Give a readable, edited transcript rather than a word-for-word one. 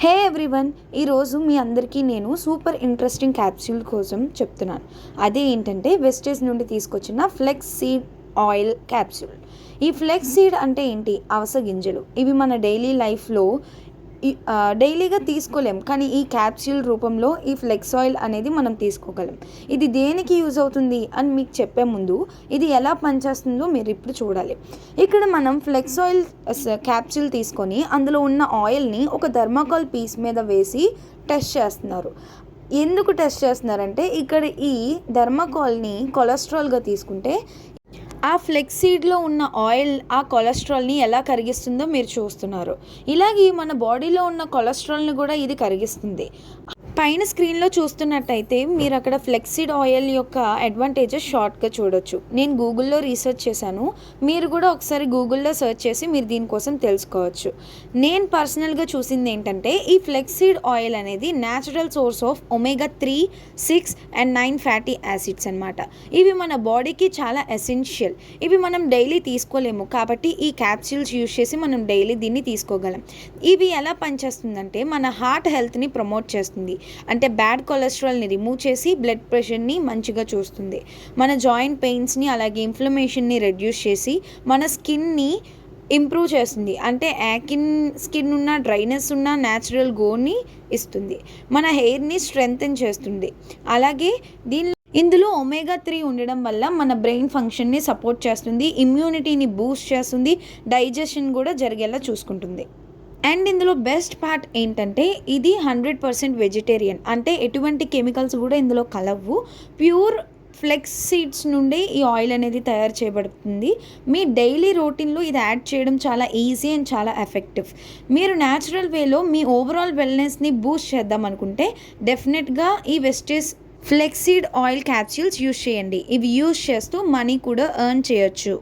హే everyone, ఈరోజు మీ అందరికీ నేను సూపర్ ఇంట్రెస్టింగ్ క్యాప్సూల్ కోసం చెప్తున్నాను. అదే ఏంటంటే వెస్టేజ్ నుండి తీసుకొచ్చిన ఫ్లెక్స్ సీడ్ ఆయిల్ క్యాప్సూల్. ఈ ఫ్లెక్స్ సీడ్ అంటే ఏంటి? అవిసె గింజలు. ఇవి మన డైలీ లైఫ్లో డైలీగా తీసుకోలేం, కానీ ఈ క్యాప్సూల్ రూపంలో ఈ ఫ్లెక్స్ ఆయిల్ అనేది మనం తీసుకోగలం. ఇది దేనికి యూజ్ అవుతుంది అని మీకు చెప్పే ముందు ఇది ఎలా పనిచేస్తుందో మీరు ఇప్పుడు చూడాలి. ఇక్కడ మనం ఫ్లెక్స్ ఆయిల్ క్యాప్సూల్ తీసుకొని అందులో ఉన్న ఆయిల్ని ఒక థర్మాకోల్ పీస్ మీద వేసి టెస్ట్ చేస్తున్నారు. ఎందుకు టెస్ట్ చేస్తున్నారంటే ఇక్కడ ఈ థర్మాకోల్ని కొలెస్ట్రాల్గా తీసుకుంటే ఆ ఫ్లెక్సీడ్లో ఉన్న ఆయిల్ ఆ కొలెస్ట్రాల్ని ఎలా కరిగిస్తుందో మీరు చూస్తున్నారు. ఇలాగే మన బాడీలో ఉన్న కొలెస్ట్రాల్ని కూడా ఇది కరిగిస్తుంది. పైన స్క్రీన్లో చూస్తున్నట్టయితే మీరు అక్కడ ఫ్లెక్సీడ్ ఆయిల్ యొక్క అడ్వాంటేజెస్ షార్ట్గా చూడొచ్చు. నేను గూగుల్లో రీసెర్చ్ చేశాను, మీరు కూడా ఒకసారి గూగుల్లో సెర్చ్ చేసి మీరు దీనికోసం తెలుసుకోవచ్చు. నేను పర్సనల్గా చూసింది ఏంటంటే ఈ ఫ్లెక్సీడ్ ఆయిల్ అనేది natural source of omega 3, 6 and 9 fatty acids అనమాట. ఇవి మన బాడీకి చాలా ఎసెన్షియల్. ఇవి మనం డైలీ తీసుకోలేము, కాబట్టి ఈ క్యాప్సూల్స్ యూజ్ చేసి మనం డైలీ దీన్ని తీసుకోగలం. ఇవి ఎలా పనిచేస్తుందంటే మన హార్ట్ హెల్త్ని ప్రమోట్ చేస్తుంది. అంటే బ్యాడ్ కొలెస్ట్రాల్ని రిమూవ్ చేసి బ్లడ్ ప్రెషర్ని మంచిగా చూస్తుంది. మన జాయింట్ పెయిన్స్ని అలాగే ఇన్ఫ్లమేషన్ని రెడ్యూస్ చేసి మన స్కిన్ని ఇంప్రూవ్ చేస్తుంది. అంటే యాకిన్ స్కిన్ ఉన్న, డ్రైనెస్ ఉన్న న్యాచురల్ గ్లోని ఇస్తుంది. మన హెయిర్ని స్ట్రెంగ్తెన్ చేస్తుంది. అలాగే ఇందులో ఒమేగా 3 ఉండడం వల్ల మన బ్రెయిన్ ఫంక్షన్ని సపోర్ట్ చేస్తుంది, ఇమ్యూనిటీని బూస్ట్ చేస్తుంది, డైజెషన్ కూడా జరిగేలా చూసుకుంటుంది. అండ్ ఇందులో బెస్ట్ పార్ట్ ఏంటంటే ఇది 100% వెజిటేరియన్. అంటే ఎటువంటి కెమికల్స్ కూడా ఇందులో కలవు. ప్యూర్ ఫ్లెక్స్ సీడ్స్ నుండి ఈ ఆయిల్ అనేది తయారు చేయబడుతుంది. మీ డైలీ రొటీన్లో ఇది యాడ్ చేయడం చాలా ఈజీ అండ్ చాలా ఎఫెక్టివ్. మీరు న్యాచురల్ వేలో మీ ఓవరాల్ వెల్నెస్ని బూస్ట్ చేద్దాం అనుకుంటే డెఫినెట్గా ఈ వెస్టేజ్ ఫ్లెక్సీడ్ ఆయిల్ క్యాప్సూల్స్ యూజ్ చేయండి. ఇవి యూజ్ చేస్తూ మనీ కూడా ఎర్న్ చేయొచ్చు.